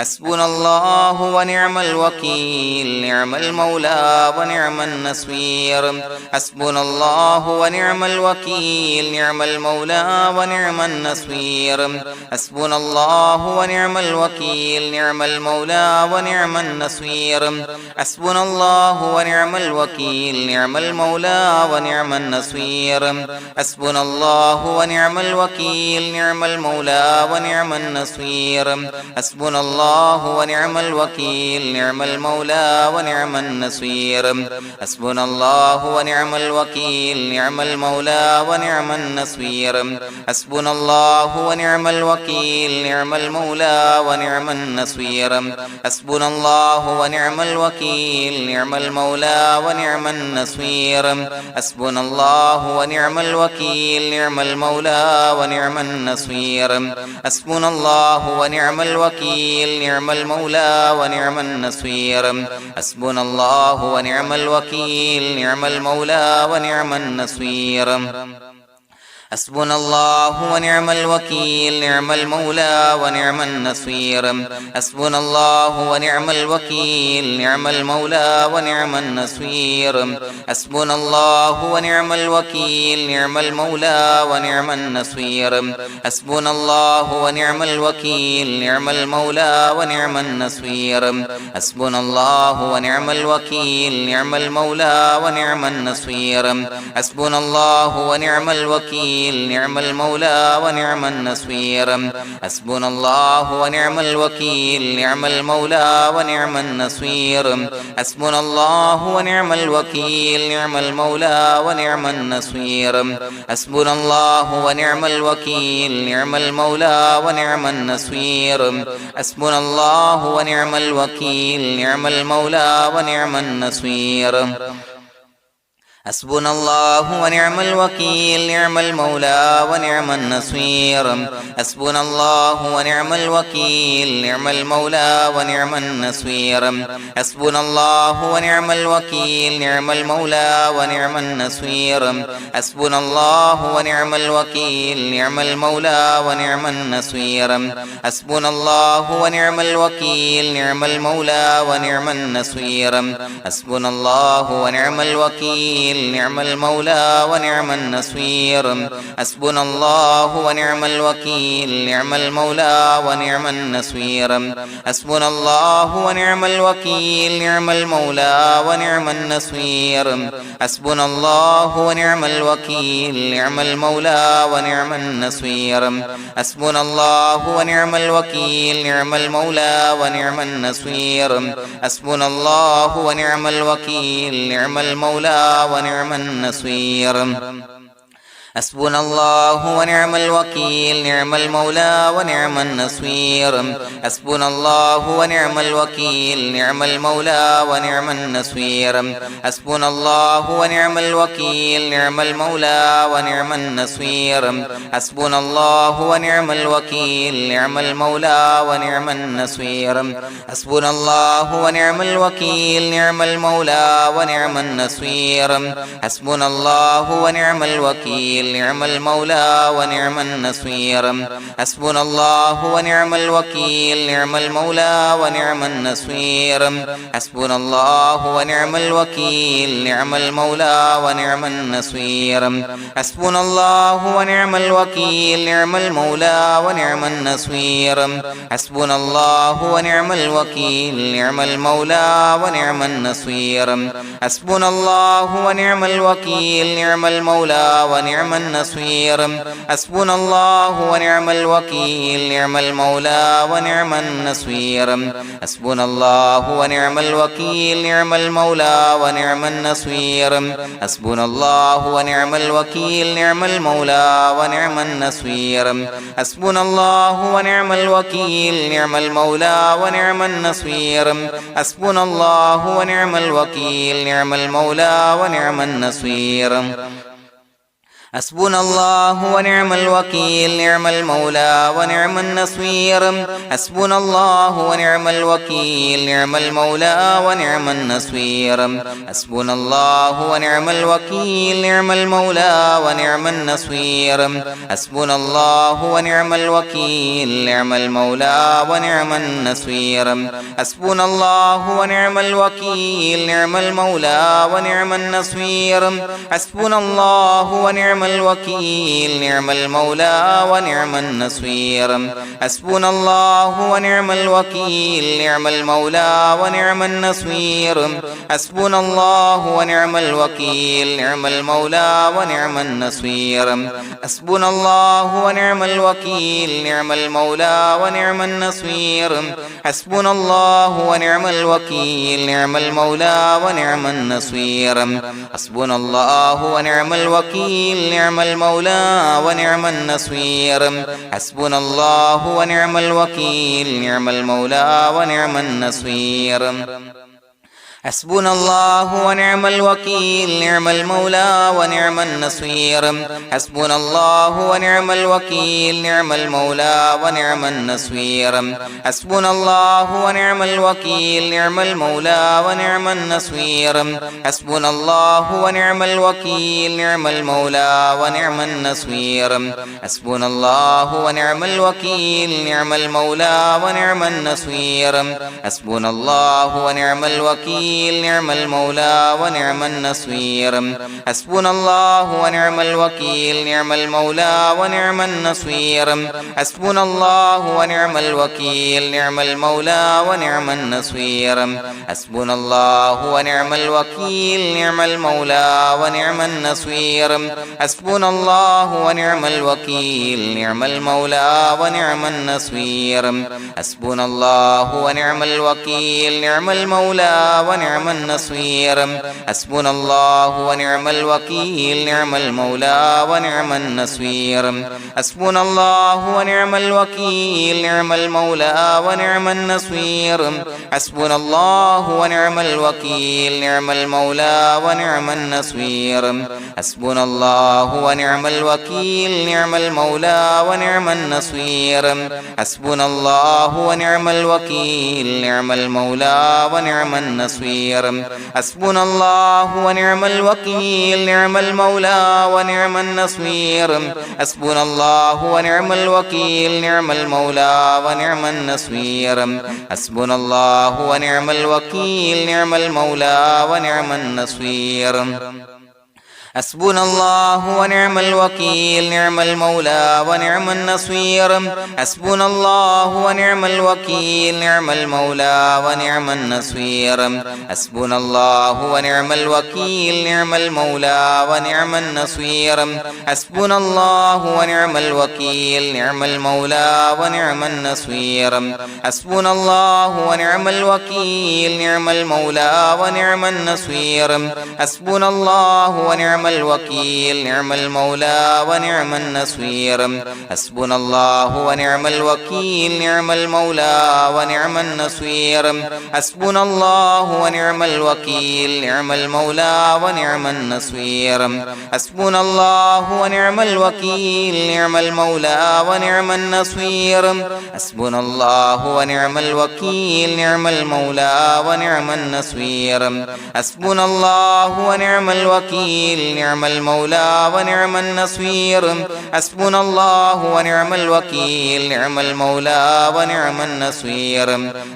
حسبنا الله ونعم الوكيل نعم المولى ونعم النصير حسبنا الله ونعم الوكيل نعم المولى ونعم النصير حسبنا الله ونعم الوكيل نعم المولى ونعم النصير حسبنا الله ونعم الوكيل نعم المولى ونعم النصير حسبنا الله ونعم الوكيل نعم المولى ونعم النصير حسبنا الله ونعم الوكيل نعم المولى ونعم النصير حسبنا الله ونعم الوكيل نعم المولى ونعم النصير حسبنا الله ونعم الوكيل نعم المولى ونعم النصير حسبنا الله ونعم الوكيل نعم المولى ونعم النصير حسبنا الله ونعم الوكيل نعم المولى ونعم النصير حسبنا الله ونعم الوكيل نعم المولى ونعم النصير حسبنا الله ونعم الوكيل نعم المولى ونعم النصير حسبنا الله ونعم الوكيل نعم المولى ونعم النصير حسبنا الله ونعم الوكيل نعم المولى ونعم النصير حسبنا الله ونعم الوكيل نعم المولى ونعم النصير حسبنا الله ونعم الوكيل نعم المولى ونعم النصير حسبنا الله ونعم الوكيل نعم المولى ونعم النصير حسبنا الله ونعم الوكيل نعم المولى ونعم النصير حسبنا الله ونعم الوكيل نعم المولى ونعم النصير حسبنا الله ونعم الوكيل نعم المولى ونعم النصير حسبنا الله ونعم الوكيل نعم المولى ونعم النصير حسبنا الله ونعم الوكيل نعم المولى ونعم النصير حسبنا الله ونعم الوكيل نعم المولى ونعم النصير حسبنا الله ونعم الوكيل نعم المولى ونعم النصير حسبنا الله ونعم الوكيل نعم المولى ونعم النصير حسبنا الله ونعم الوكيل نعم المولى ونعم النصير حسبنا الله ونعم الوكيل نعم المولى ونعم النصير حسبنا الله ونعم الوكيل نعم المولى ونعم النصير حسبنا الله ونعم الوكيل نعم المولى ونعم النصير حسبنا الله ونعم الوكيل نعم المولى ونعم النصير حسبنا الله ونعم الوكيل نعم المولى ونعم النصير حسبنا الله ونعم الوكيل نعم المولى ونعم النصير حسبنا الله ونعم الوكيل نعم المولى ونعم النصير حسبنا الله ونعم الوكيل نعم المولى ونعم النصير حسبنا الله ونعم الوكيل نعم المولى ونعم النصير حسبنا الله ونعم الوكيل نعم المولى ونعم النصير حسبنا الله ونعم الوكيل نعم المولى ونعم النصير حسبنا الله ونعم الوكيل نعم المولى ونعم النصير حسبنا الله ونعم الوكيل نعم المولى ونعم النصير حسبنا الله ونعم الوكيل نعم المولى ونعم النصير حسبنا الله ونعم الوكيل نعم المولى ونعم النصير حسبنا الله ونعم الوكيل نعم المولى ونعم النصير حسبنا الله ونعم الوكيل نعم المولى ونعم النصير حسبنا الله ونعم الوكيل نعم المولى ونعم النصير حسبنا الله ونعم الوكيل نعم المولى ونعم النصير حسبنا الله ونعم الوكيل نعم المولى ونعم النصير حسبنا الله ونعم الوكيل نعم المولى ونعم النصير حسبنا الله ونعم الوكيل نعم المولى ونعم النصير حسبنا الله ونعم الوكيل نعم المولى ونعم النصير حسبنا الله ونعم الوكيل نعم المولى ونعم النصير حسبنا الله ونعم الوكيل نعم المولى ونعم النصير حسبنا الله ونعم الوكيل نعم المولى ونعم النصير حسبنا الله ونعم الوكيل نعم المولى ونعم النصير حسبنا الله ونعم الوكيل نعم المولى ونعم النصير حسبنا الله ونعم الوكيل نعم المولى ونعم النصير حسبنا الله ونعم الوكيل نعم المولى ونعم النصير حسبنا الله ونعم الوكيل نعم المولى ونعم النصير حسبنا الله ونعم الوكيل نعم المولى ونعم النصير حسبنا الله ونعم الوكيل نعم المولى ونعم النصير حسبنا الله ونعم الوكيل نعم المولى ونعم النصير حسبنا الله ونعم الوكيل نعم المولى ونعم النصير حسبنا الله ونعم الوكيل نعم المولى ونعم النصير حسبنا الله ونعم الوكيل نعم المولى ونعم النصير حسبنا الله ونعم الوكيل نعم المولى ونعم النصير حسبنا الله ونعم الوكيل نعم المولى ونعم النصير حسبنا الله ونعم الوكيل نعم المولى ونعم النصير حسبنا الله ونعم الوكيل نعم المولى ونعم النصير حسبنا الله ونعم الوكيل نعم المولى ونعم النصير حسبنا الله ونعم الوكيل نعم المولى ونعم النصير حسبنا الله ونعم الوكيل نعم المولى ونعم النصير حسبنا الله ونعم الوكيل نعم المولى ونعم النصير حسبنا الله ونعم الوكيل نعم المولى ونعم النصير حسبنا الله ونعم الوكيل نعم المولى ونعم النصير حسبنا الله ونعم الوكيل نعم المولى ونعم النصير حسبنا الله ونعم الوكيل نعم المولى ونعم النصير حسبنا الله ونعم الوكيل نعم المولى ونعم النصير حسبنا الله ونعم الوكيل نعم المولى ونعم النصير حسبنا الله ونعم الوكيل نعم المولى ونعم النصير حسبنا الله ونعم الوكيل نعم المولى ونعم النصير حسبنا الله ونعم الوكيل نعم المولى ونعم النصير حسبنا الله ونعم الوكيل نعم المولى ونعم النصير حسبنا الله ونعم الوكيل نعم المولى ونعم النصير حسبنا الله ونعم الوكيل نعم المولى ونعم النصير حسبنا الله ونعم الوكيل نعم المولى ونعم النصير حسبنا الله ونعم الوكيل نعم المولى ونعم النصير حسبنا الله ونعم الوكيل نعم المولى ونعم النصير حسبنا الله ونعم الوكيل نعم المولى ونعم النصير حسبنا الله ونعم الوكيل نعم المولى ونعم النصير حسبنا الله ونعم الوكيل نعم المولى ونعم النصير حسبنا الله ونعم الوكيل نعم المولى ونعم النصير حسبنا الله ونعم الوكيل نعم المولى ونعم النصير حسبنا الله ونعم الوكيل نعم المولى ونعم النصير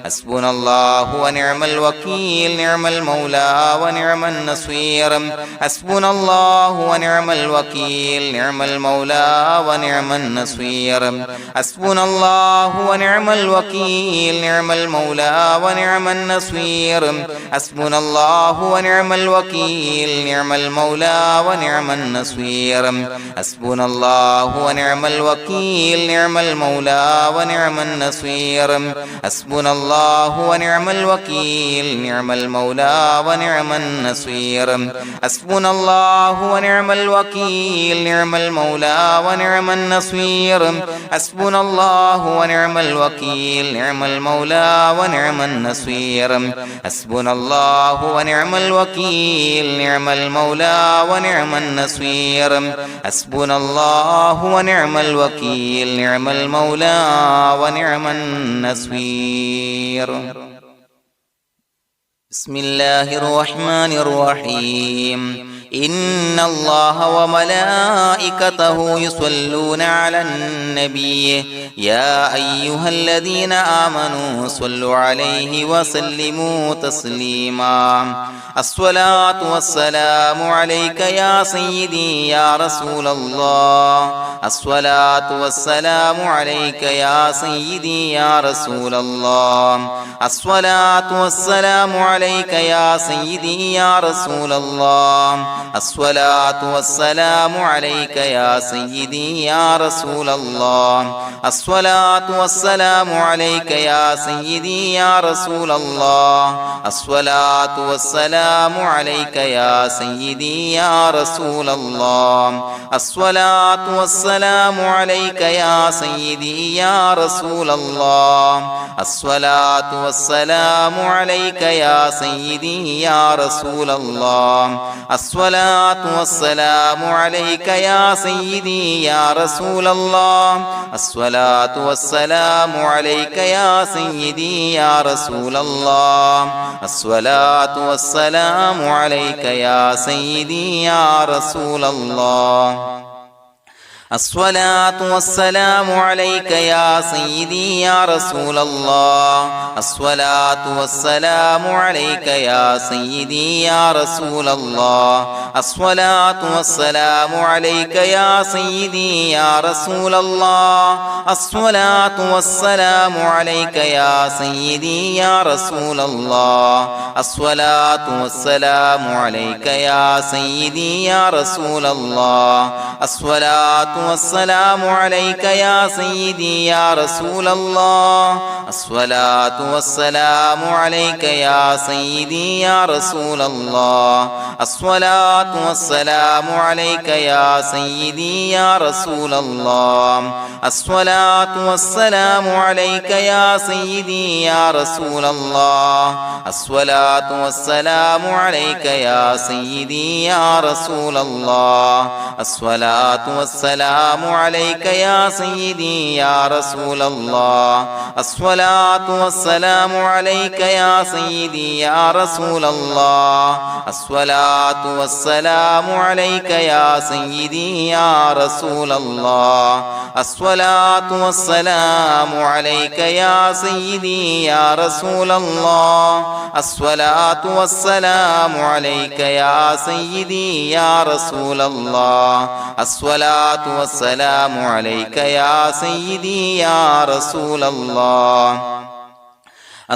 حسبنا الله ونعم الوكيل نعم المولى ونعم النصير حسبنا الله ونعم الوكيل نعم المولى ونعم النصير حسبنا الله ونعم الوكيل نعم المولى ونعم النصير حسبنا الله ونعم الوكيل نعم المولى ونعم النصير حسبنا الله ونعم الوكيل نعم المولى ونعم النصير حسبنا الله ونعم الوكيل نعم المولى ونعم النصير حسبنا الله ونعم الوكيل نعم المولى ونعم النصير حسبنا الله ونعم الوكيل نعم المولى ونعم النصير حسبنا الله ونعم الوكيل نعم المولى ونعم النصير حسبنا الله ونعم الوكيل نعم المولى ونعم النصير بسم الله الرحمن الرحيم إن الله وملائكته يصلون على النبي يا أيها الذين آمنوا صلوا عليه وسلموا تسليما الصلاة والسلام عليك يا سيدي يا رسول الله الصلاة والسلام عليك يا سيدي يا رسول الله الصلاة والسلام عليك يا سيدي يا رسول الله الصلاة والسلام عليك يا سيدي يا رسول الله الصلاة والسلام عليك يا سيدي يا رسول الله الصلاة والسلام عليك يا سيدي يا رسول الله الصلاة والسلام عليك يا سيدي يا رسول الله الصلاة والسلام عليك يا سيدي يا رسول الله الصلاة والسلام عليك يا سيدي يا رسول الله الصلاة والسلام عليك يا سيدي يا رسول الله الصلاة والسلام عليك يا سيدي يا رسول الله الصلاة والسلام عليك يا سيدي يا رسول الله الصلاة والسلام عليك يا سيدي يا رسول الله الصلاة والسلام عليك يا سيدي يا رسول الله الصلاة والسلام عليك يا سيدي يا رسول الله الصلاة والسلام عليك يا سيدي يا رسول الله الصلاة والسلام عليك يا سيدي يا رسول الله الصلاة والسلام عليك يا سيدي يا رسول الله الصلاة والسلام عليك يا سيدي يا رسول الله الصلاة والسلام عليك يا سيدي يا رسول الله الصلاة والسلام عليك يا سيدي يا رسول الله الصلاة والسلام عليك يا سيدي يا رسول الله الصلاة والسلام عليك يا سيدي يا رسول الله الصلاة والسلام عليك يا سيدي يا رسول الله الصلاة والسلام عليك يا سيدي يا رسول الله الصلاة والسلام عليك يا سيدي يا رسول الله الصلاة والسلام عليك يا سيدي يا رسول الله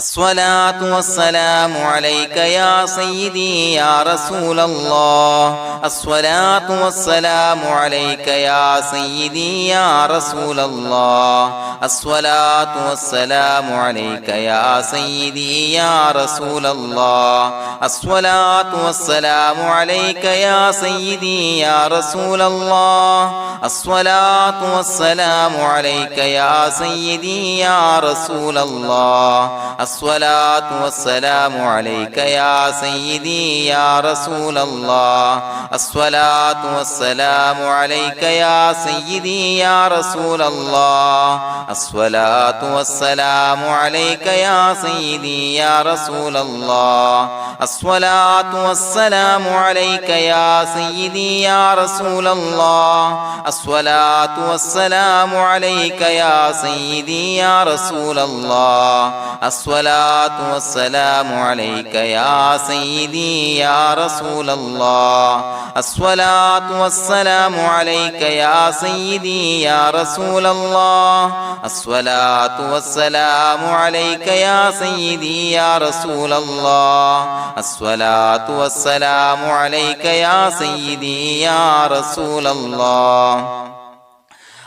الصلاة والسلام عليك يا سيدي يا رسول الله الصلاة والسلام عليك يا سيدي يا رسول الله الصلاة والسلام عليك يا سيدي يا رسول الله الصلاة والسلام عليك يا سيدي يا رسول الله الصلاة والسلام عليك يا سيدي يا رسول الله الصلاة والسلام عليك يا سيدي يا رسول الله الصلاة والسلام عليك يا سيدي يا رسول الله الصلاة والسلام عليك يا سيدي يا رسول الله الصلاة والسلام عليك يا سيدي يا رسول الله الصلاة والسلام عليك يا سيدي يا رسول الله الصلاة والسلام عليك يا سيدي يا رسول الله الصلاة والسلام عليك يا سيدي يا رسول الله الصلاة والسلام عليك يا سيدي يا رسول الله الصلاة والسلام عليك يا سيدي يا رسول الله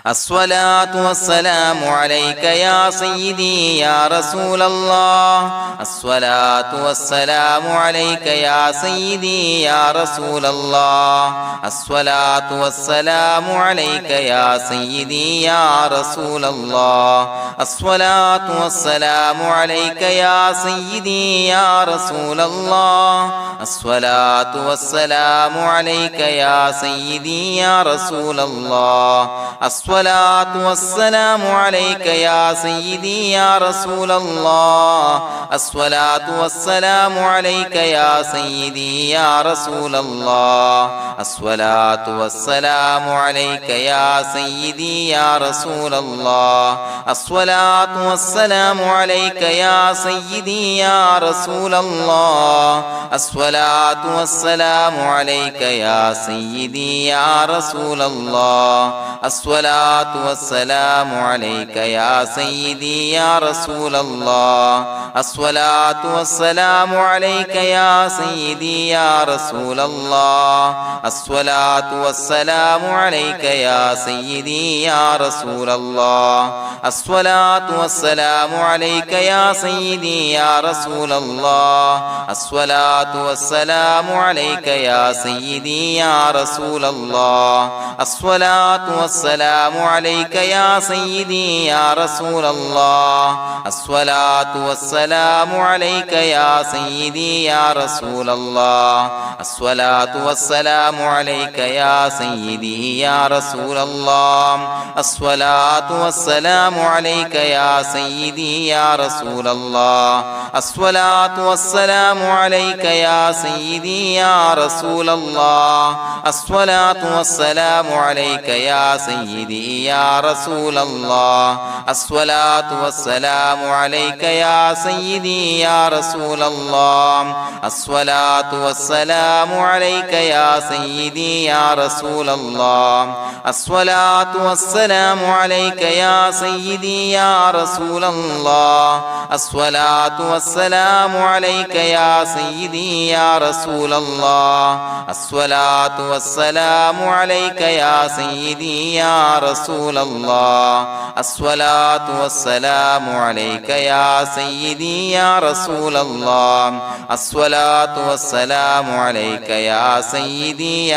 الصلاة والسلام عليك يا سيدي يا رسول الله الصلاة والسلام عليك يا سيدي يا رسول الله الصلاة والسلام عليك يا سيدي يا رسول الله الصلاة والسلام عليك يا سيدي يا رسول الله الصلاة والسلام عليك يا سيدي يا رسول الله الصلاة والسلام عليك يا سيدي يا رسول الله الصلاة والسلام عليك يا سيدي يا رسول الله الصلاة والسلام عليك يا سيدي يا رسول الله الصلاة والسلام عليك يا سيدي يا رسول الله الصلاة والسلام عليك يا سيدي يا رسول الله الصلاة والسلام عليك يا سيدي يا رسول الله الصلاة والسلام عليك يا سيدي يا رسول الله الصلاة والسلام عليك يا سيدي يا رسول الله الصلاة والسلام عليك يا سيدي يا رسول الله الصلاة والسلام عليك يا سيدي يا رسول الله الصلاة والسلام عليك يا سيدي يا رسول الله الصلاة والسلام عليك يا سيدي يا رسول الله الصلاة والسلام عليك يا سيدي يا رسول الله الصلاة والسلام عليك يا سيدي يا رسول الله الصلاة والسلام عليك يا سيدي يا رسول الله الصلاة والسلام عليك يا سيدي يا رسول الله الصلاة والسلام عليك يا سيدي يا رسول الله الصلاة والسلام عليك يا سيدي يا رسول الله الصلاة والسلام عليك يا سيدي يا رسول الله الصلاة والسلام عليك يا سيدي يا رسول الله الصلاة والسلام عليك يا سيدي يا رسول الله الصلاة والسلام عليك يا سيدي يا رسول الله الصلاة والسلام عليك يا سيدي يا رسول الله الصلاة والسلام عليك يا سيدي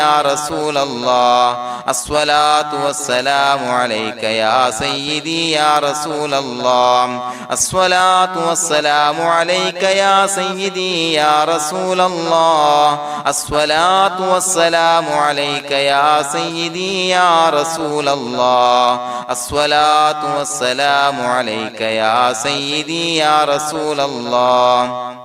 يا رسول الله الصلاة والسلام عليك يا سيدي يا رسول الله الصلاة والسلام عليك يا سيدي يا رسول الله الصلاة والسلام عليك يا سيدي يا رسول الله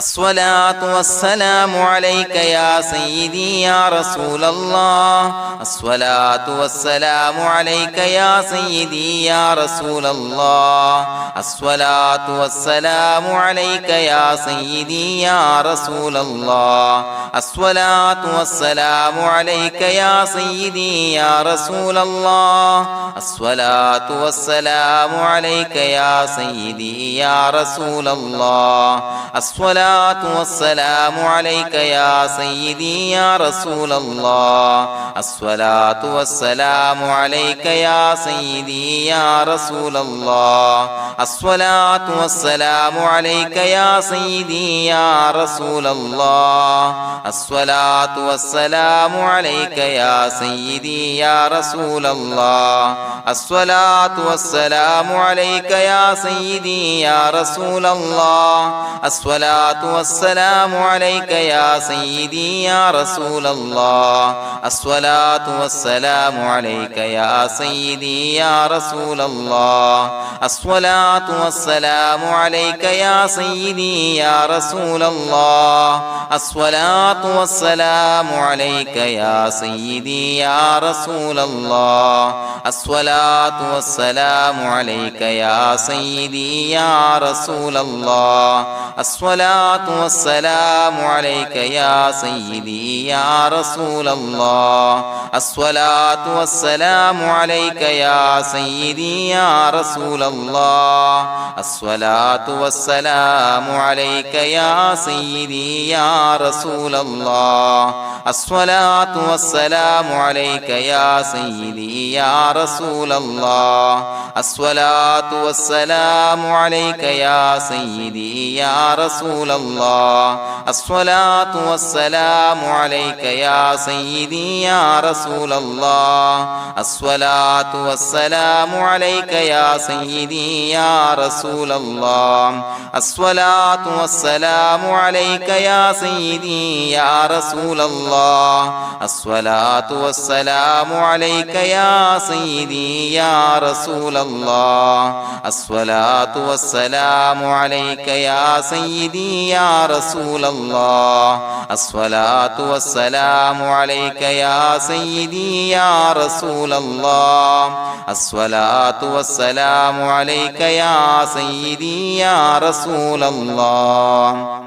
الصلاة والسلام عليك يا سيدي يا رسول الله الصلاة والسلام عليك يا سيدي يا رسول الله الصلاة والسلام عليك يا سيدي يا رسول الله الصلاة والسلام عليك يا سيدي يا رسول الله الصلاة والسلام عليك يا سيدي يا رسول الله الصلاة والسلام عليك يا سيدي يا رسول الله الصلاة والسلام عليك يا سيدي يا رسول الله الصلاة والسلام عليك يا سيدي يا رسول الله الصلاة والسلام عليك يا سيدي يا رسول الله الصلاة والسلام عليك يا سيدي يا رسول الله الصلاة والسلام عليك يا سيدي يا رسول الله الصلاة والسلام عليك يا سيدي يا رسول الله الصلاة والسلام عليك يا سيدي يا رسول الله الصلاة والسلام عليك يا سيدي يا رسول الله الصلاة والسلام عليك يا سيدي يا رسول الله الصلاة الصلاة والسلام عليك يا سيدي يا رسول الله الصلاة والسلام عليك يا سيدي يا رسول الله الصلاة والسلام عليك يا سيدي يا رسول الله الصلاة والسلام عليك يا سيدي يا رسول الله الصلاة والسلام عليك يا سيدي يا رسول الله الصلاة والسلام عليك يا سيدي يا رسول الله الصلاة والسلام عليك يا سيدي يا رسول الله الصلاة والسلام عليك يا سيدي يا رسول الله الصلاة والسلام عليك يا سيدي يا رسول الله الصلاة والسلام عليك يا سيدي يا رسول الله الصلاة والسلام عليك يا سيدي يا رسول الله الصلاة والسلام عليك يا سيدي يا رسول الله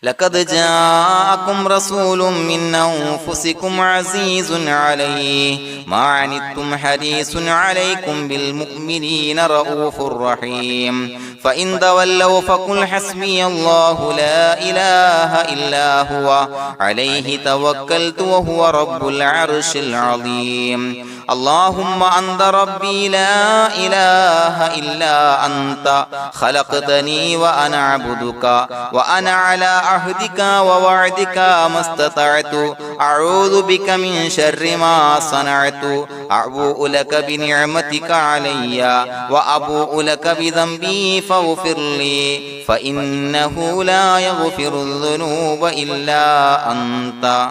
لقد جاءكم رسول من أنفسكم عزيز عليه ما عنتم حريص عليكم بالمؤمنين رؤوف رحيم فإن تولوا فقل حسبي الله لا إله إلا هو عليه توكلت وهو رب العرش العظيم اللهم أنت ربي لا إله إلا أنت خلقتني وأنا عبدك وأنا على عهدك ووعدك ما استطعت أعوذ بك من شر ما صنعت أبوء لك بنعمتك علي وأبوء لك بذنبي فاغفر لي فإنه لا يغفر الذنوب إلا أنت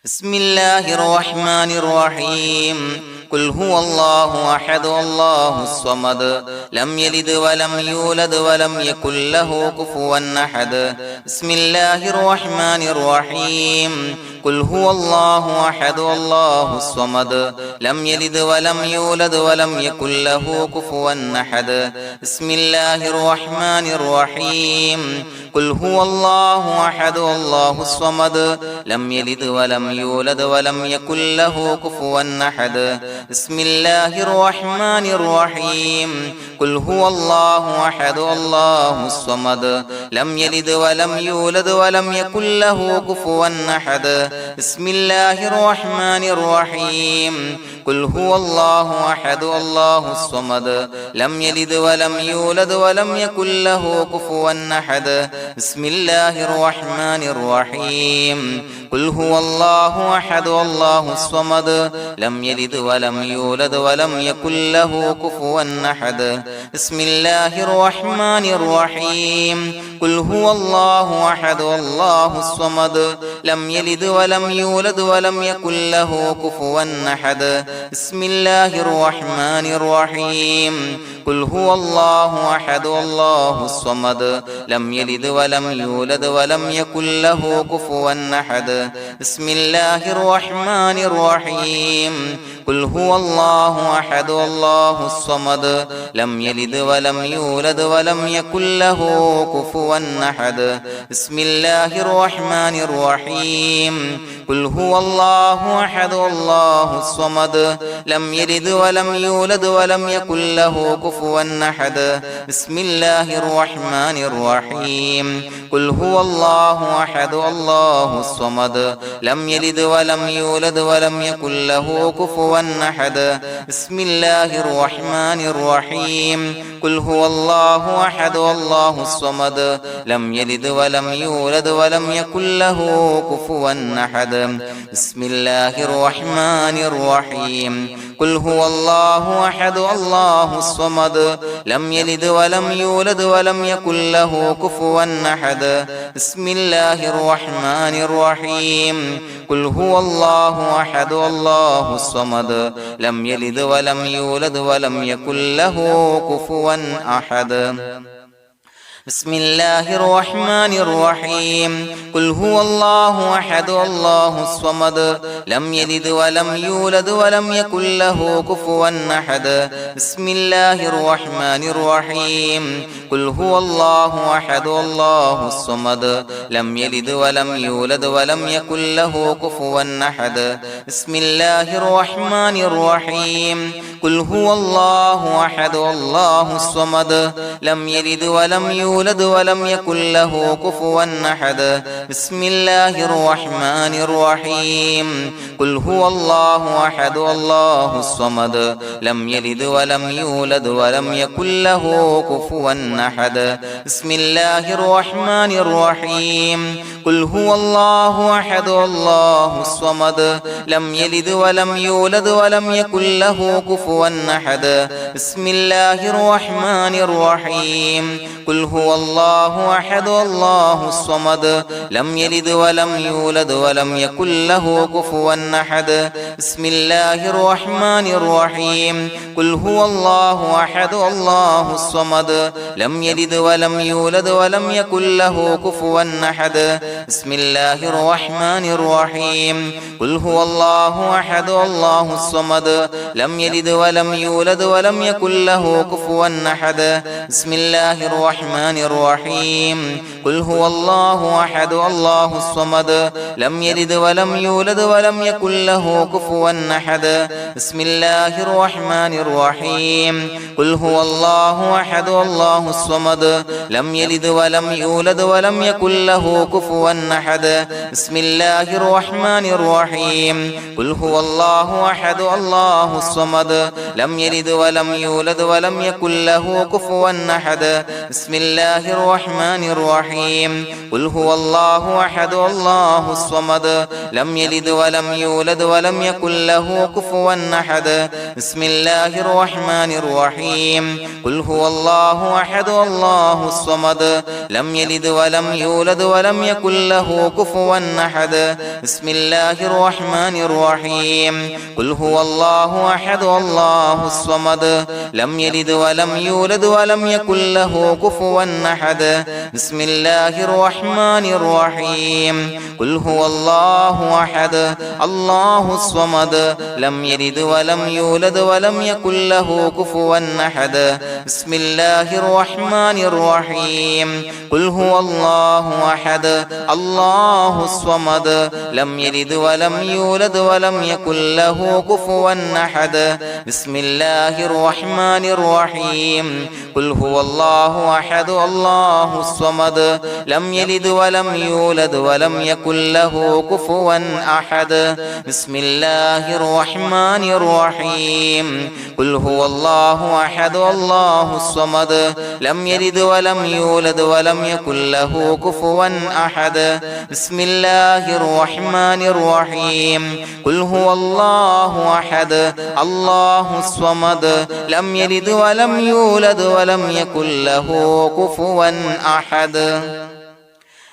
بسم الله الرحمن الرحيم قل هو الله أحد الله الصمد لم يلد ولم يولد ولم يكن له كفوا أحد بسم الله الرحمن الرحيم قل هو الله أحد الله الصمد لم يلد ولم يولد ولم يكن له كفوا أحد بسم الله الرحمن الرحيم قل هو الله أحد الله الصمد لم يلد ولم يولد ولم يكن له كفوا أحد بسم الله الرحمن الرحيم قل هو الله أحد الله الصمد لم يلد ولم يولد ولم يكن له كفوا أحد بسم الله الرحمن الرحيم قل هو الله أحد الله الصمد لم يلد ولم يولد ولم يكن له كفوا أحد بسم الله الرحمن الرحيم قل هو الله أحد الله الصمد لم يلد ولم يولد ولم يكن له كفوا أحد بسم الله الرحمن الرحيم قل هو الله أحد الله الصمد لم يلد ولم يولد ولم يكن له كفوا أحد بسم الله الرحمن الرحيم قل هو الله أحد الله الصمد لم يلد ولم يولد ولم يكن له كفوا أحد بسم الله الرحمن الرحيم قل هو الله أحد الله الصمد لم يلد ولم يولد ولم يكن له كفوا أحد بسم الله الرحمن الرحيم قل هو الله أحد الله الصمد لم يلد ولم يولد ولم يكن له كفوا أحد بسم الله الرحمن الرحيم قل هو الله أحد الله الصمد لم يلد ولم يولد ولم يكن له كفوا أحد بسم الله الرحمن الرحيم قل هو الله أحد الله الصمد لم يلد ولم يولد ولم يكن له كفوا أحد بسم الله الرحمن الرحيم قل هو الله أحد الله الصمد لم يلد ولم يولد ولم يكن له كفوا أحد بسم الله الرحمن الرحيم قل هو الله أحد الله الصمد لم يلد ولم يولد ولم يكن له كفوا أحد بسم الله الرحمن الرحيم قل هو الله أحد الله الصمد لم يلد ولم يولد ولم يكن له كفوا أحد بسم الله الرحمن الرحيم قل هو الله أحد الله الصمد لم يلد ولم يولد ولم يكن له كفوا أحد بسم الله الرحمن الرحيم قل هو الله أحد الله الصمد لم يلد ولم يولد ولم يكن له كفوا أحد بسم الله الرحمن الرحيم قل هو الله أحد الله الصمد لم يلد ولم يولد ولم يكن له كفوا أحد بسم الله الرحمن الرحيم قل هو الله أحد الله الصمد لم يلد ولم يولد ولم يكن له كفوا أحد بسم الله الرحمن الرحيم قل هو الله أحد الله الصمد لم يلد ولم يولد ولم يكن له كفوا أحد بسم الله الرحمن الرحيم قل هو الله أحد الله الصمد لم يلد ولم يولد ولم يكن له كفوا أحد بسم الله الرحمن الرحيم قل هو الله أحد الله الصمد لم يلد ولم يولد ولم يكن له كفوا أحد بسم الله الرحمن الرحيم قل هو الله أحد الله الصمد لم يلد ولم يولد ولم يكن له كفوا أحد بسم الله الرحمن الرحيم قل هو الله أحد الله الصمد لم يلد ولم يولد ولم يكن له كفوا أحد بسم الله الرحمن الرحيم قل هو الله أحد الله الصمد لم يلد ولم يولد ولم يكن له كفوا أحد بسم الله الرحمن الرحيم قل هو الله أحد الله الصمد لم يلد ولم يولد ولم يكن له كفوا أحد بسم الله الرحمن الرحيم قل هو الله أحد الله الصمد لم يلد ولم يولد ولم يكن له كفوا أحد بسم الله الرحمن الرحيم قل هو الله أحد الله الصمد لم يلد ولم يولد ولم يكن له كفوا أحد بسم الله الرحمن الرحيم قل هو الله أحد الله الصمد لم يلد ولم يولد ولم يكن له كفوا أحد بسم الله الرحمن الرحيم قل هو الله أحد الله الصمد لم يلد ولم يولد ولم يكن له كفوا أحد بسم الله الرحمن الرحيم قل هو الله أحد الله الصمد لم يلد ولم يولد ولم يكن له كفوا أحد بسم الله الرحمن الرحيم قل هو الله أحد الله الصمد لم يلد ولم يولد ولم يكن له كفوا أحد بسم الله الرحمن الرحيم قل هو الله أحد الله الصمد لم يلد ولم يولد ولم يكن له كفوا أحد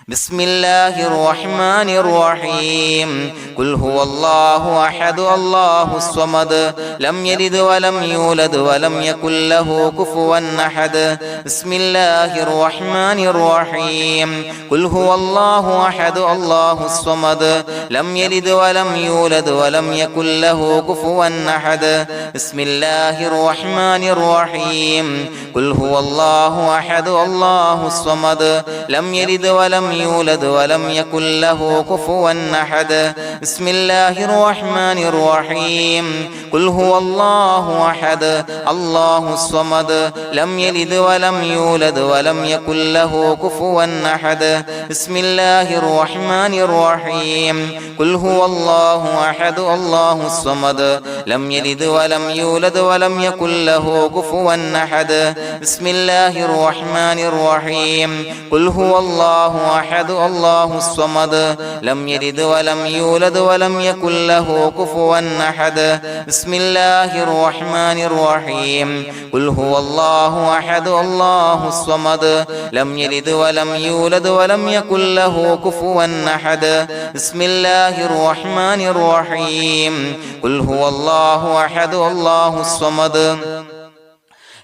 بسم الله الرحمن الرحيم قل هو الله أحد الله الصمد لم يلد ولم يولد ولم يكن له كفوا أحد بسم الله الرحمن الرحيم قل هو الله أحد الله الصمد لم يلد ولم يولد ولم يكن له كفوا أحد بسم الله الرحمن الرحيم قل هو الله أحد الله الصمد لم يلد ولم يولد ولم يكن له كفوا أحد بسم الله الرحمن الرحيم قل هو الله أحد الله الصمد لم يلد ولم يولد ولم يكن له كفوا أحد بسم الله الرحمن الرحيم قل هو الله أحد الله الصمد لم يلد ولم يولد ولم يكن له كفوا أحد بسم الله الرحمن الرحيم قل هو الله أحد الله الصمد لم يلد ولم يولد ولم يكن له كفوا أحد بسم الله الرحمن الرحيم قل هو الله أحد الله الصمد لم يلد ولم يولد ولم يكن له كفوا أحد بسم الله الرحمن الرحيم قل هو الله أحد الله الصمد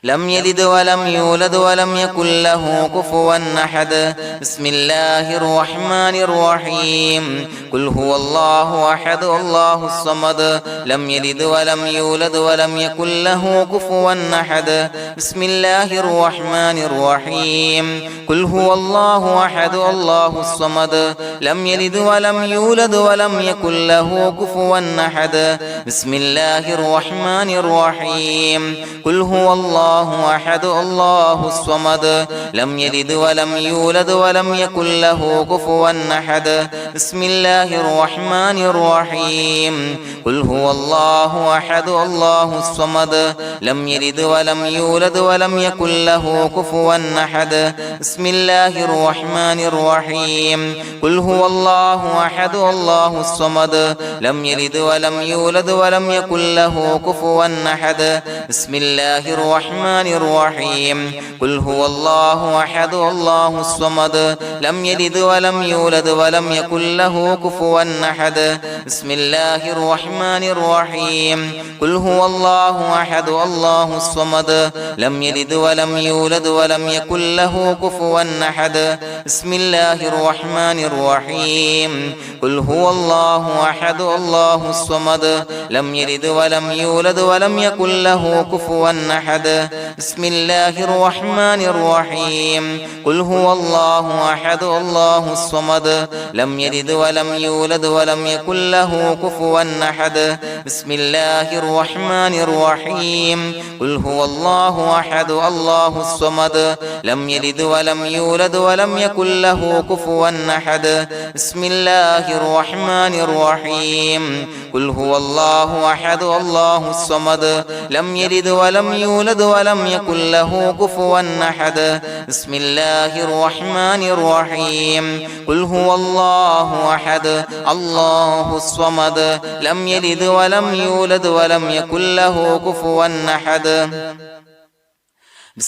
لم يلد ولم يولد ولم يكن له كفوا أحد بسم الله الرحمن الرحيم قل هو الله أحد الله الصمد لم يلد ولم يولد ولم يكن له كفوا أحد بسم الله الرحمن الرحيم قل هو الله أحد الله الصمد لم يلد ولم يولد ولم يكن له كفوا أحد بسم الله الرحمن الرحيم قل هو الله أحد الله الصمد لم يلد ولم يولد ولم يكن له كفوا أحد بسم الله الرحمن الرحيم قل هو الله أحد الله الصمد لم يلد ولم يولد ولم يكن له كفوا أحد بسم الله الرحمن الرحيم قل هو الله أحد الله الصمد لم يلد ولم يولد ولم يكن له كفوا أحد بسم الله الرحمن الرحيم قل هو الله أحد الله الصمد لم يلد ولم يولد ولم يكن له كفوا أحد بسم الله الرحمن الرحيم قل هو الله أحد الله الصمد لم يلد ولم يولد ولم يكن له كفوا أحد بسم الله الرحمن الرحيم قل هو الله أحد الله الصمد لم يلد ولم يولد ولم يكن له كفوا أحد بسم الله الرحمن الرحيم قل هو الله أحد الله الصمد لم يلد ولم يولد ولم يكن له كفوا أحد بسم الله الرحمن الرحيم قل هو الله أحد الله الصمد لم يلد ولم يولد ولم يكن له كفوا أحد بسم الله الرحمن الرحيم قل هو الله أحد الله الصمد لم يلد ولم يولد ولم يكن له كفوا أحد بسم الله الرحمن الرحيم قل هو الله أحد الله الصمد لم يلد ولم يولد ولم يكن له كفوا أحد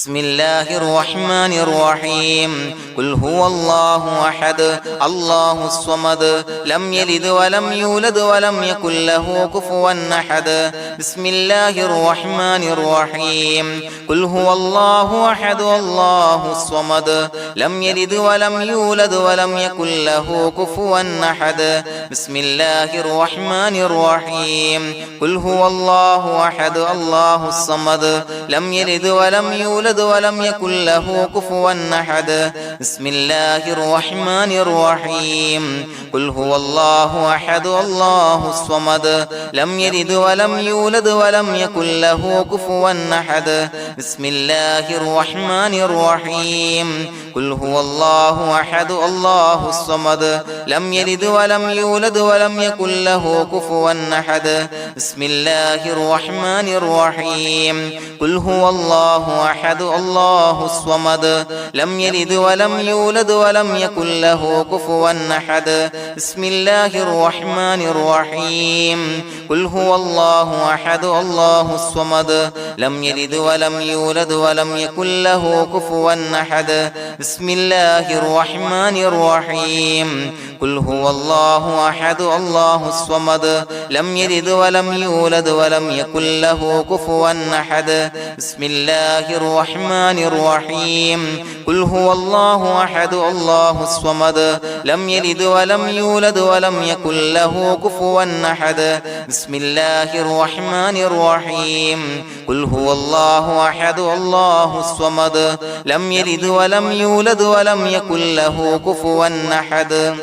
بسم الله الرحمن الرحيم قل هو الله أحد الله الصمد لم يلد ولم يولد ولم يكن له كفوا أحد بسم الله الرحمن الرحيم قل هو الله أحد الله الصمد لم يلد ولم يولد ولم يكن له كفوا أحد بسم الله الرحمن الرحيم قل هو الله أحد الله الصمد لم يلد ولم يولد ولم يكن له كفوا أحد بسم الله الرحمن الرحيم قل هو الله أحد الله الصمد لم يلد ولم يولد ولم يكن له كفوا أحد بسم الله الرحمن الرحيم قل هو الله أحد الله الصمد لم يلد ولم يولد ولم يكن له كفوا أحد بسم الله الرحمن الرحيم قل هو الله أحد الله الصمد لم يلد ولم يولد ولم يكن له كفوا أحد بسم الله الرحمن الرحيم قل هو الله أحد الله الصمد لم يلد ولم يولد ولم يكن له كفوا أحد بسم الله الرحمن الرحيم قل هو الله أحد الله الصمد لم يلد ولم يولد ولم يكن له كفوا أحد بسم الله الرحمن الرحيم قل هو الله أحد الله الصمد لم يلد ولم يولد ولم يكن له كفوا أحد بسم الله الرحمن الرحيم قل هو الله أحد الله الصمد لم يلد ولم يولد ولم يكن له كفوا أحد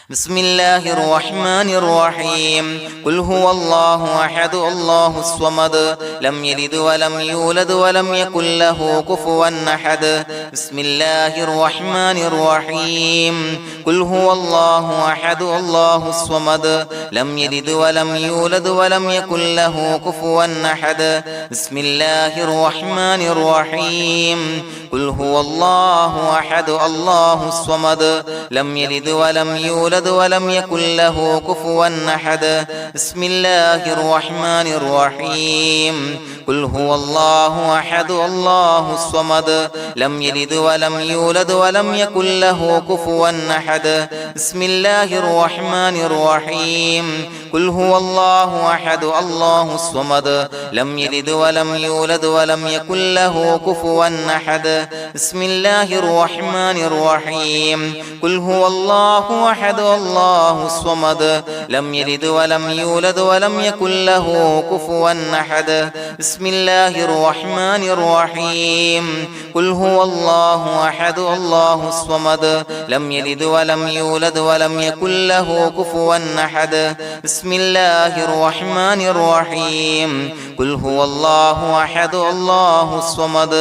بسم الله الرحمن الرحيم قل هو الله أحد الله الصمد لم يلد ولم يولد ولم يكن له كفوا أحد بسم الله الرحمن الرحيم قل هو الله أحد الله الصمد لم يلد ولم يولد ولم يكن له كفوا أحد بسم الله الرحمن الرحيم قل هو الله أحد الله الصمد لم يلد ولم يولد يولد ولم يكن له كفوا أحد بسم الله الرحمن الرحيم قل هو الله أحد الله الصمد لم يلد ولم يولد ولم يكن له كفوا أحد بسم الله الرحمن الرحيم قل هو الله أحد الله الصمد لم يلد ولم يولد ولم يكن له كفوا أحد بسم الله الرحمن الرحيم قل هو الله أحد الله الصمد لم يلد ولم يولد ولم يكن له كفوا أحد بسم الله الرحمن الرحيم قل هو الله أحد الله الصمد لم يلد ولم يولد ولم يكن له كفوا أحد بسم الله الرحمن الرحيم قل هو الله أحد الله الصمد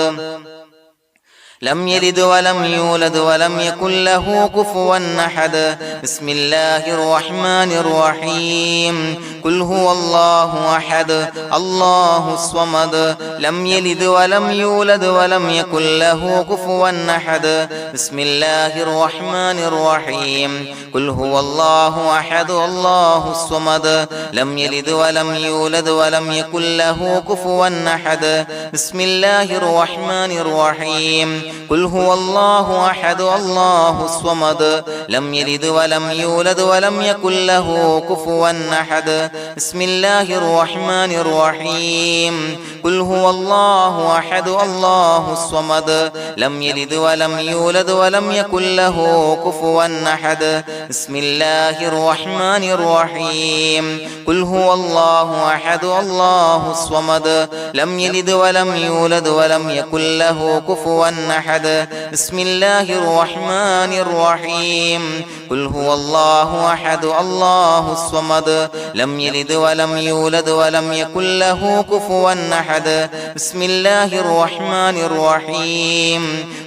لم يلد ولم يولد ولم يكن له كفوا أحد بسم الله الرحمن الرحيم قل هو الله أحد الله الصمد لم يلد ولم يولد ولم يكن له كفوا أحد بسم الله الرحمن الرحيم قل هو الله أحد الله الصمد لم يلد ولم يولد ولم يكن له كفوا أحد بسم الله الرحمن الرحيم قل هو الله أحد الله الصمد لم يلد ولم يولد ولم يكن له كفوا أحد بسم الله الرحمن الرحيم قل هو الله أحد الله الصمد لم يلد ولم يولد ولم يكن له كفوا أحد بسم الله الرحمن الرحيم قل هو الله أحد الله الصمد لم يلد ولم يولد ولم يكن له كفوا أحد بسم الله الرحمن الرحيم قل هو الله أحد الله الصمد لم يلد ولم يولد ولم يكن له كفوا أحد بسم الله الرحمن الرحيم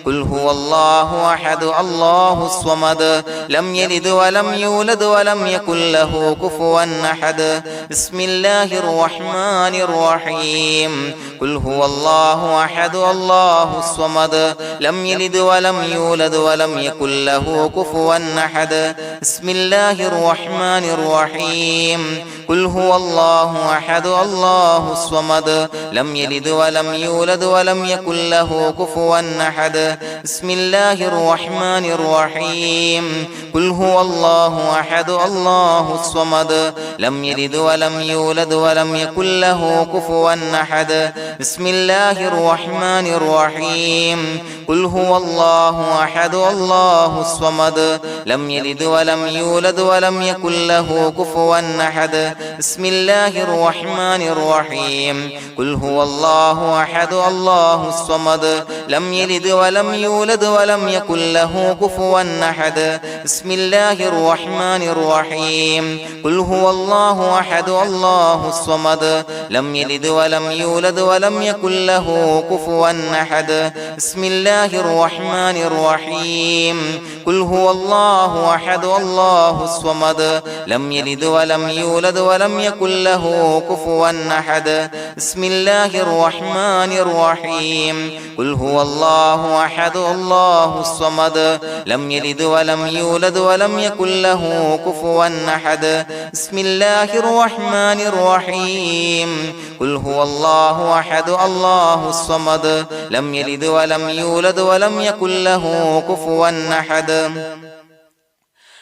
قل هو الله أحد الله الصمد لم يلد ولم يولد ولم يكن له كفوا أحد بسم الله الرحمن الرحيم قل هو الله أحد الله الصمد لم يلد ولم يولد ولم يكن له كفوا أحد بسم الله الرحمن الرحيم قل هو الله أحد الله الصمد لم يلد ولم يولد ولم يكن له كفوا أحد بسم الله الرحمن الرحيم قل هو الله أحد الله الصمد لم يلد ولم يولد ولم يكن له كفوا أحد بسم الله الرحمن الرحيم قل هو الله أحد الله الصمد لم يلد ولم يولد ولم يكن له كفوا أحد بسم الله الرحمن الرحيم قل هو الله أحد الله الصمد لم يلد ولم يولد ولم يكن له كفوا أحد بسم الله الرحمن الرحيم قل هو الله أحد الله الصمد لم يلد ولم يولد ولم يكن له كفوا أحد بسم الله الرحمن الرحيم قل هو الله أحد الله الصمد لم يلد ولم يولد ولم يكن له كفوا أحد بسم الله الرحمن الرحيم قل هو الله أحد الله الصمد لم يلد ولم يولد ولم يكن له كفوا أحد بسم الله الرحمن الرحيم قل هو الله أحد الله الصمد لم يلد ولم يولد ولم يكن له كفوا أحد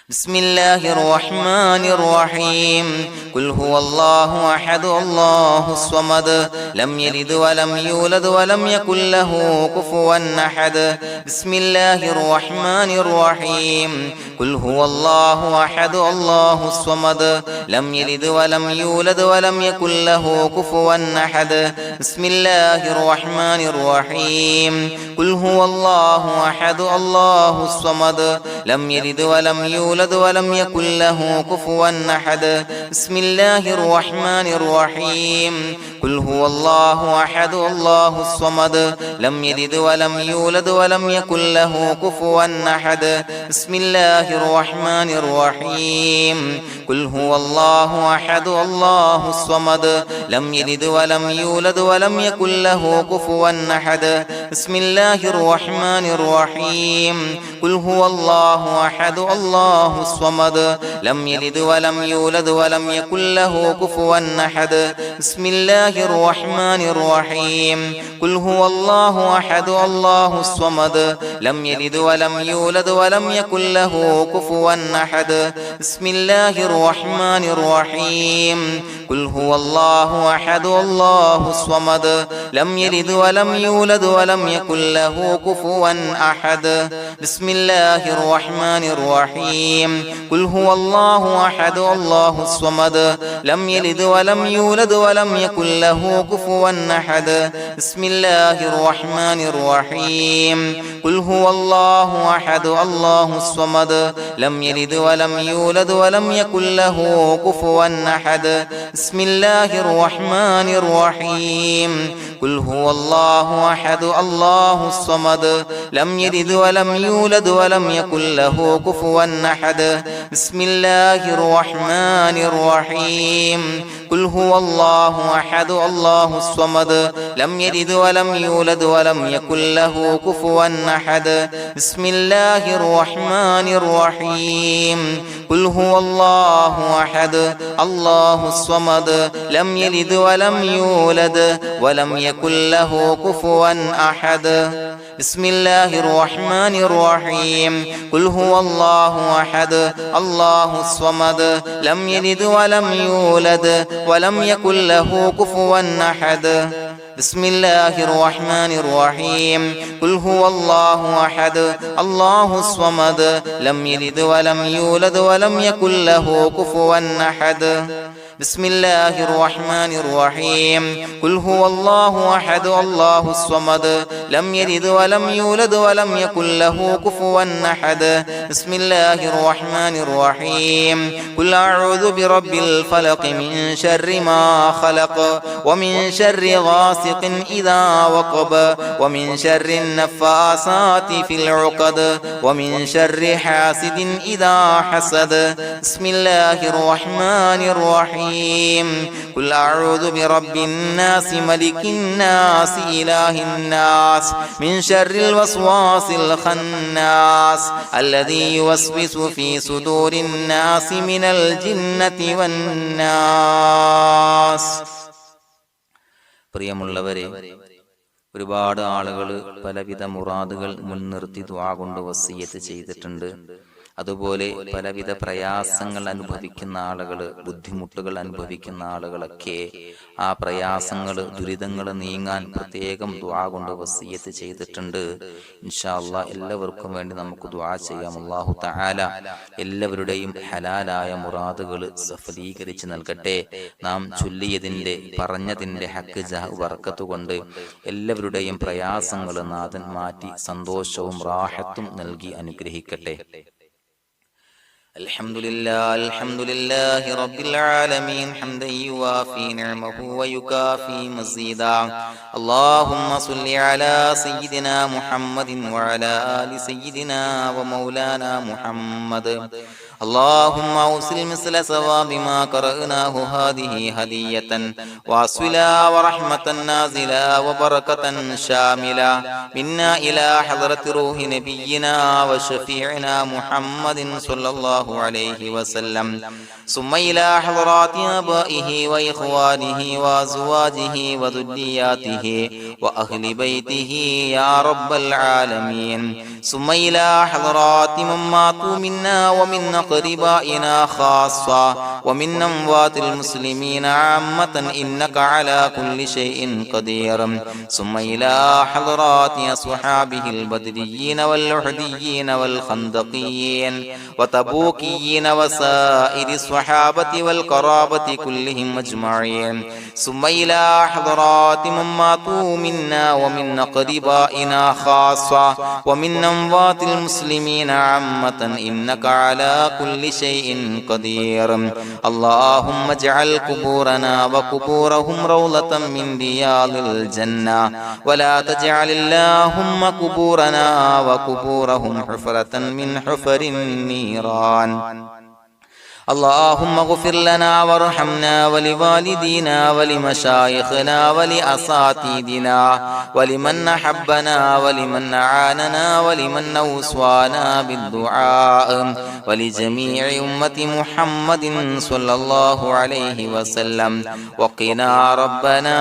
بسم الله الرحمن الرحيم قل هو الله أحد الله الصمد لم يلد ولم يولد ولم يكن له كفوا أحد بسم الله الرحمن الرحيم قل هو الله أحد الله الصمد لم يلد ولم يولد ولم يكن له كفوا أحد بسم الله الرحمن الرحيم قل هو الله أحد الله الصمد لم يلد ولم يولد ولم يكن له كفوا أحد بسم الله الرحمن الرحيم قل هو الله أحد الله الصمد لم يلد ولم يولد ولم يكن له كفوا أحد بسم الله الرحمن الرحيم قل هو الله أحد الله الصمد لم يلد ولم يولد ولم يكن له كفوا أحد بسم الله الرحمن الرحيم قل هو الله الله أحد الله الصمد لم يلد ولم يولد ولم يكن له كفوا أحد بسم الله الرحمن الرحيم قل هو الله أحد الله الصمد لم يلد ولم يولد ولم يكن له كفوا أحد بسم الله الرحمن الرحيم قل هو الله أحد الله الصمد لم يلد ولم يولد ولم يكن له كفوا أحد بسم الله الرحمن الرحيم قل هو الله أحد الله الصمد لم يلد ولم يولد ولم يكن له كفوا أحد بسم الله الرحمن الرحيم قل هو الله أحد الله الصمد لم يلد ولم يولد ولم يكن له كفوا أحد بسم الله الرحمن الرحيم قل هو الله أحد الله الصمد لم يلد ولم يولد ولم يكن له كفوا أحد بسم الله الرحمن الرحيم قل هو الله أحد الله الصمد لم يلد ولم يولد ولم يكن له كفوا أحد بسم الله الرحمن الرحيم قل هو الله أحد الله الصمد لم يلد ولم يولد ولم يكن له كفوا أحد بسم الله الرحمن الرحيم قل هو الله أحد الله الصمد لم يلد ولم يولد ولم يكن له كفوا أحد بسم الله الرحمن الرحيم قل هو الله أحد الله الصمد لم يلد ولم يولد ولم يكن له كفوا أحد بسم الله الرحمن الرحيم قل هو الله أحد الله الصمد لم يلد ولم يولد ولم يكن له كفوا أحد بسم الله الرحمن الرحيم قل أعوذ برب الفلق من شر ما خلق ومن شر غاسق إذا وقب ومن شر النفاثات في العقد ومن شر حاسد إذا حسد بسم الله الرحمن الرحيم قل أعوذ برب الناس ملك الناس إله الناس من شر الوسواس الخناس الذي يوسوس في صدور الناس من الجنة والناس. പ്രിയമുള്ളവരെ, ഒരുപാട് ആളുകൾ പലവിധ മുറാദുകൾ മുൻനിർത്തി ദുആ കൊണ്ട് വസിയ്യത്ത് ചെയ്തിട്ടുണ്ട്. അതുപോലെ പലവിധ പ്രയാസങ്ങൾ അനുഭവിക്കുന്ന ആളുകൾ, ബുദ്ധിമുട്ടുകൾ അനുഭവിക്കുന്ന ആളുകളൊക്കെ ആ പ്രയാസങ്ങൾ, ദുരിതങ്ങൾ നീങ്ങാൻ പ്രത്യേകം ദുആ കൊണ്ട് വസിയ്യത്ത് ചെയ്തിട്ടുണ്ട്. ഇൻഷാ അല്ലാഹ് എല്ലാവർക്കും വേണ്ടി നമുക്ക് ദുആ ചെയ്യാം. അല്ലാഹു തആല എല്ലാവരുടെയും ഹലാലായ മുറാദുകൾ സഫലീകരിച്ച് നൽകട്ടെ. നാം ചൊല്ലിയതിന്റെ, പറഞ്ഞതിന്റെ ഹക്ക് ജാഹ് ബർക്കത്ത് കൊണ്ട് എല്ലാവരുടെയും പ്രയാസങ്ങൾ നാഥൻ മാറ്റി സന്തോഷവും റാഹത്തും നൽകി അനുഗ്രഹിക്കട്ടെ. الحمد لله رب العالمين حمدا يوافي نعمه ويكافي مزيدا. اللهم صل على سيدنا محمد وعلى آل سيدنا ومولانا محمد. اللهم أوصل مثل ثواب ما قرأناه هذه هدية واصلا ورحمة نازلا وبركة شاملة منا إلى حضرة روح نبينا وشفيعنا محمد صلى الله عليه وسلم، ثم إلى حضرات آبائه وإخوانه وأزواجه وذرياته وأهل بيته يا رب العالمين، ثم إلى حضرات من ماتوا منا ومن أقربائنا خاصة ومن أموات المسلمين عامة إنك على كل شيء قدير، ثم إلى حضرات أصحابه البدريين والأحديين والخندقيين وتبوكيين وسائر الصحابة والقرابة كلهم أجمعين، ثم إلى حضرات من ماتوا منا ومن أقربائنا خاصة ومن أموات المسلمين عامة إنك على كل شيء قدير. اللهم اجعل قبورنا وقبورهم روضة من رياض الجنة، ولا تجعل اللهم قبورنا وقبورهم حفرة من حفر النيران. اللهم اغفر لنا وارحمنا ولوالدينا ولمشايخنا ولأساتذتنا ولمن أحبنا ولمن أعاننا ولمن أوصانا بالدعاء ولجميع أمة محمد صلى الله عليه وسلم وقنا ربنا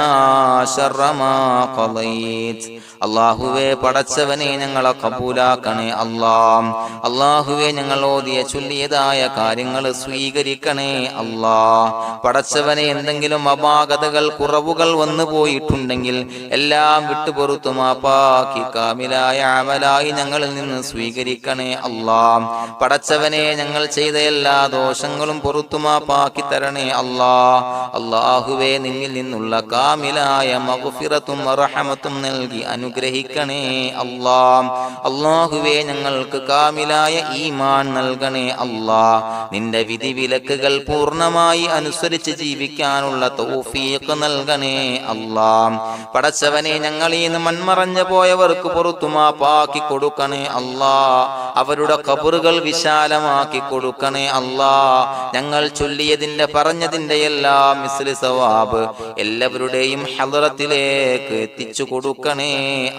شر ما قضيت. അള്ളാഹുവേ പടച്ചവനെ ഞങ്ങളെ കബൂലാക്കണേ അല്ലാഹ്. അള്ളാഹുവേ ഞങ്ങൾ ഓതിയ ചൊല്ലിയതായ കാര്യങ്ങൾ സ്വീകരിക്കണേ അല്ലാഹ്. പടച്ചവനെ എന്തെങ്കിലും അപാകതകൾ കുറവുകൾ വന്നു പോയിട്ടുണ്ടെങ്കിൽ എല്ലാം വിട്ടുപൊറുത്തു മാപ്പാക്കി കാമിലായ അമലായി ഞങ്ങളിൽ നിന്ന് സ്വീകരിക്കണേ അല്ലാഹ്. പടച്ചവനെ ഞങ്ങൾ ചെയ്ത എല്ലാ ദോഷങ്ങളും പൊറുത്തു മാപ്പാക്കി തരണേ അല്ലാഹ്. അള്ളാഹുവേ നിന്നിൽ നിന്നുള്ള കാമിലായ മഗ്ഫിറത്തും റഹമത്തും നൽകി അനുഗ്രഹിക്കണേ അല്ലാഹ്. അല്ലാഹുവേ ഞങ്ങൾക്ക് കാമിലായ ഈമാൻ നൽകണേ അല്ലാഹ്. നിന്റെ വിധി വിലക്കുകൾ പൂർണ്ണമായി അനുസരിച്ച് ജീവിക്കാനുള്ള തൗഫീഖ് നൽകണേ അല്ലാഹ്. പടച്ചവനെ ഞങ്ങളിൽ നിന്ന് മൺമറഞ്ഞു പോയവർക്ക് പുറത്തു മാപ്പാക്കി കൊടുക്കണേ അല്ലാഹ്. അവരുടെ ഖബറുകൾ വിശാലമാക്കി കൊടുക്കണേ അല്ലാഹ്. ഞങ്ങൾ ചൊല്ലിയതിന്റെ പറഞ്ഞതിന്റെ എല്ലാം മിസ്ലി സവാബ് എല്ലാവരുടെയും ഹളറത്തിലേക്ക് എത്തിച്ചു കൊടുക്കണേ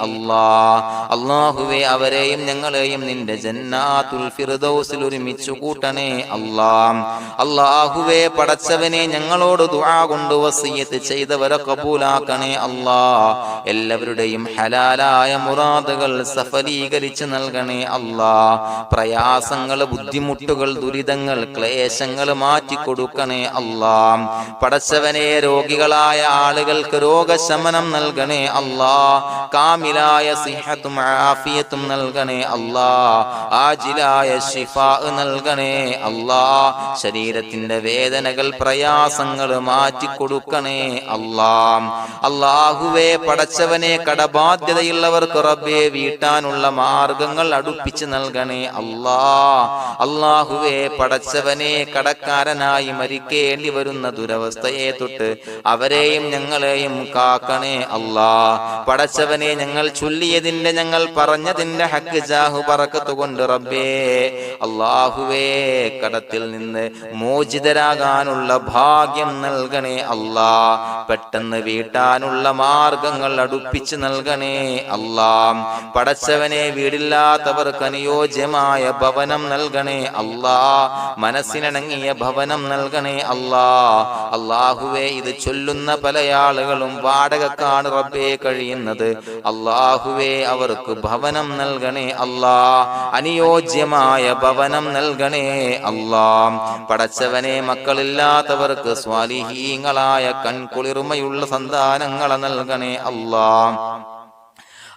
അല്ലാഹ്. അല്ലാഹുവേ അവരെയും ഞങ്ങളെയും നിന്റെ ജന്നാത്തുൽ ഫിർദൗസിൽ ഒരുമിച്ചു കൂട്ടണേ അല്ലാഹ്. അല്ലാഹുവേ പടച്ചവനെ ഞങ്ങളോട് ദുആ കൊണ്ട് വസിയത്ത് ചെയ്തവരെ കബൂലാക്കണേ അല്ലാഹ്. എല്ലാവരുടെയും ഹലാലായ മുറാദുകൾ സഫലീകരിച്ച് നൽകണേ അല്ലാഹ്. പ്രയാസങ്ങൾ, ബുദ്ധിമുട്ടുകൾ, ദുരിതങ്ങൾ, ക്ലേശങ്ങൾ മാറ്റിക്കൊടുക്കണേ അല്ലാഹ്. പടച്ചവനെ രോഗികളായ ആളുകൾക്ക് രോഗശമനം നൽകണേ അല്ലാഹ്. കാമിലായ സിഹത്തും ആഫിയത്തും നൽകണേ അല്ലാഹ്. ആജിലായ ശിഫാ നൽകണേ അല്ലാഹ്. ശരീരത്തിന്റെ വേദനകൾ, പ്രയാസങ്ങൾ മാറ്റിക്കൊടുക്കണേ അല്ലാഹ്. അല്ലാഹുവേ പടച്ചവനെ കടബാധ്യതയുള്ളവർക്ക് റബ്ബേ വീട്ടാനുള്ള മാർഗങ്ങൾ അടുപ്പിച്ച് നൽകണേ അല്ലാഹ്. അല്ലാഹുവേ പടച്ചവനെ കടക്കാരനായി മരിക്കേണ്ടി വരുന്ന ദുരവസ്ഥയെ തൊട്ട് അവരെയും ഞങ്ങളെയും കാക്കണേ അല്ലാഹ്. പടച്ചവനെ ഞങ്ങൾ ചൊല്ലിയതിന്റെ, ഞങ്ങൾ പറഞ്ഞതിന്റെ ഹക്ക് ജാഹു ബറക്കത്ത് കൊണ്ട് റബ്ബേ അല്ലാഹുവേ കടത്തിൽ നിന്ന് മോചിതരാകാനുള്ള ഭാഗ്യം നൽകണേ അല്ലാഹ്. പെട്ടെന്ന് വീട്ടാനുള്ള മാർഗങ്ങൾ അടുപ്പിച്ച് നൽകണേ അല്ലാഹ്. പടച്ചവനെ വീടില്ലാത്തവർക്ക് അനുയോജ്യമായ ഭവനം നൽകണേ അല്ലാഹ്. മനസ്സിനിണങ്ങിയ ഭവനം നൽകണേ അല്ലാഹ്. അല്ലാഹുവേ ഇത് ചൊല്ലുന്ന പല ആളുകളും വാടകക്കാണ് റബ്ബേ കഴിയുന്നത്. അല്ലാഹുവേ അവർക്ക് ഭവനം നൽകണേ അല്ലാഹ്. അനുയോജ്യമായ ഭവനം നൽകണേ അല്ലാഹ്. പടച്ചവനെ മക്കളില്ലാത്തവർക്ക് സ്വാലിഹീങ്ങളായ കൺകുളിർമയുള്ള സന്താനങ്ങളെ നൽകണേ അല്ലാഹ്.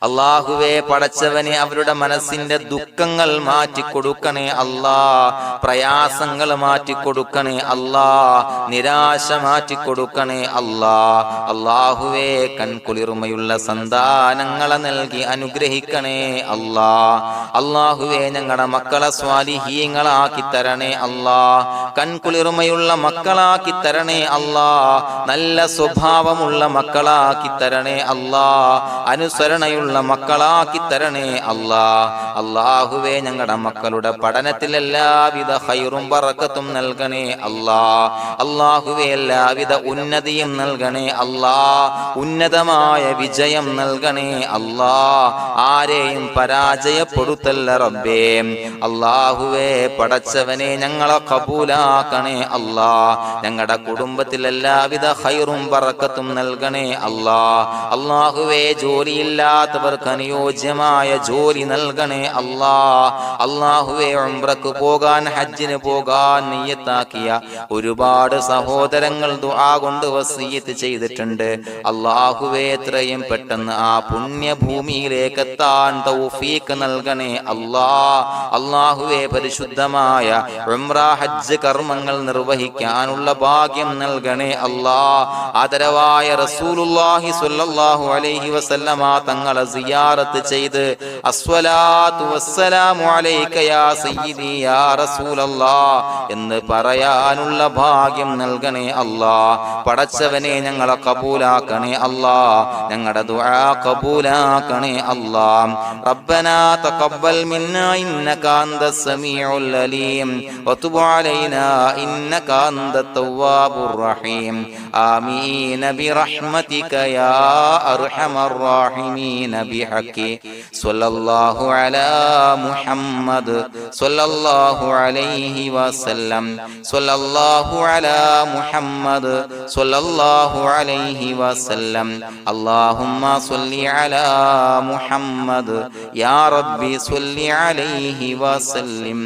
അല്ലാഹുവേ പടച്ചവനെ അവരുടെ മനസ്സിന്റെ ദുഃഖങ്ങൾ മാറ്റിക്കൊടുക്കണേ അല്ലാഹ്. പ്രയാസങ്ങൾ മാറ്റിക്കൊടുക്കണേ അല്ലാഹ്. നിരാശ മാറ്റിക്കൊടുക്കണേ അല്ലാഹ്. അല്ലാഹുവേ കൺകുളിർമയുള്ള സന്താനങ്ങളെ നൽകി അനുഗ്രഹിക്കണേ അല്ലാഹ്. അല്ലാഹുവേ ഞങ്ങളുടെ മക്കളെ സ്വാലിഹീങ്ങളാക്കി തരണേ അല്ലാഹ്. കൺകുളിർമയുള്ള മക്കളാക്കി തരണേ അല്ലാഹ്. നല്ല സ്വഭാവമുള്ള മക്കളാക്കി തരണേ അല്ലാഹ്. അനുസരണയുള്ള മക്കളാക്കി തരണേ അല്ലാഹ്. അല്ലാഹുവേ ഞങ്ങളുടെ മക്കളുടെ പഠനത്തിൽ എല്ലാവിധ ഖൈറും ബറക്കത്തും നൽകണേ അല്ലാഹ്. അല്ലാഹുവേ എല്ലാവിധ ഉന്നതിയും നൽകണേ അല്ലാഹ്. ഉന്നതമായ വിജയം നൽകണേ അല്ലാഹ്. ആരെയും പരാജയപ്പെടുത്തല്ല റബ്ബേ. അല്ലാഹുവേ പടച്ചവനെ ഞങ്ങളെ കബൂലാക്കണേ അല്ലാഹ്. ഞങ്ങളുടെ കുടുംബത്തിൽ എല്ലാവിധ ഖൈറും ബറക്കത്തും നൽകണേ അല്ലാഹ്. അല്ലാഹുവേ ജോലിയില്ലാത്ത അനുയോജ്യമായ ജോലി നൽകണേ അല്ലാഹ്. അല്ലാഹുവേ ഉംറക്ക് പോകാൻ, ഹജ്ജിന് പോകാൻ നിയ്യത്താക്കിയ ഒരുപാട് സഹോദരങ്ങൾ ദുആ കൊണ്ട് വസിയത്ത് ചെയ്തിട്ടുണ്ട്. അല്ലാഹുവേ എത്രയും പെട്ടെന്ന് ആ പുണ്യഭൂമിയിലേക്ക് എത്താൻ തൗഫീഖ് നൽകണേ അല്ലാഹ്. അല്ലാഹുവേ പരിശുദ്ധമായ ഉംറ ഹജ്ജ് കർമ്മങ്ങൾ നിർവഹിക്കാനുള്ള ഭാഗ്യം നൽകണേ അല്ലാഹ്. ആദരവായ റസൂലുള്ളാഹി സ്വല്ലല്ലാഹു അലൈഹി വസല്ലമ തങ്ങളെ സിയാറത്ത് ചെയ്ത് അസ്സലാത്തു വസ്സലാമു അലൈക യാ സയ്യിദി യാ റസൂലല്ലാഹ് എന്ന് പറയാനുള്ള ഭാഗ്യം നൽകണേ അല്ലാഹ്. പടച്ചവനെ ഞങ്ങളെ കബൂലാക്കണേ അല്ലാഹ്, ഞങ്ങളുടെ ദുആ കബൂലാക്കണേ അല്ലാഹ്. റബ്ബനാ തഖബ്ബൽ മിന്നാ ഇന്നക അന്തസ് സമീഉൽ അലീം വതുബ് അലൈനാ ഇന്നക അന്തത് തവ്വാബുർ റഹീം. ആമീൻ ബിറഹ്മതിക യാ അർഹമർ റഹീമീൻ ബിഹഖി സ്വല്ലല്ലാഹു അലാ മുഹമ്മദ് സ്വല്ലല്ലാഹു അലൈഹി വസല്ലം സ്വല്ലല്ലാഹു അലാ മുഹമ്മദ് സ്വല്ലല്ലാഹു അലൈഹി വസല്ലം. അല്ലാഹുമ്മ സ്വല്ലി അലാ മുഹമ്മദ് യാ റബ്ബി സ്വല്ലി അലൈഹി വസല്ലം.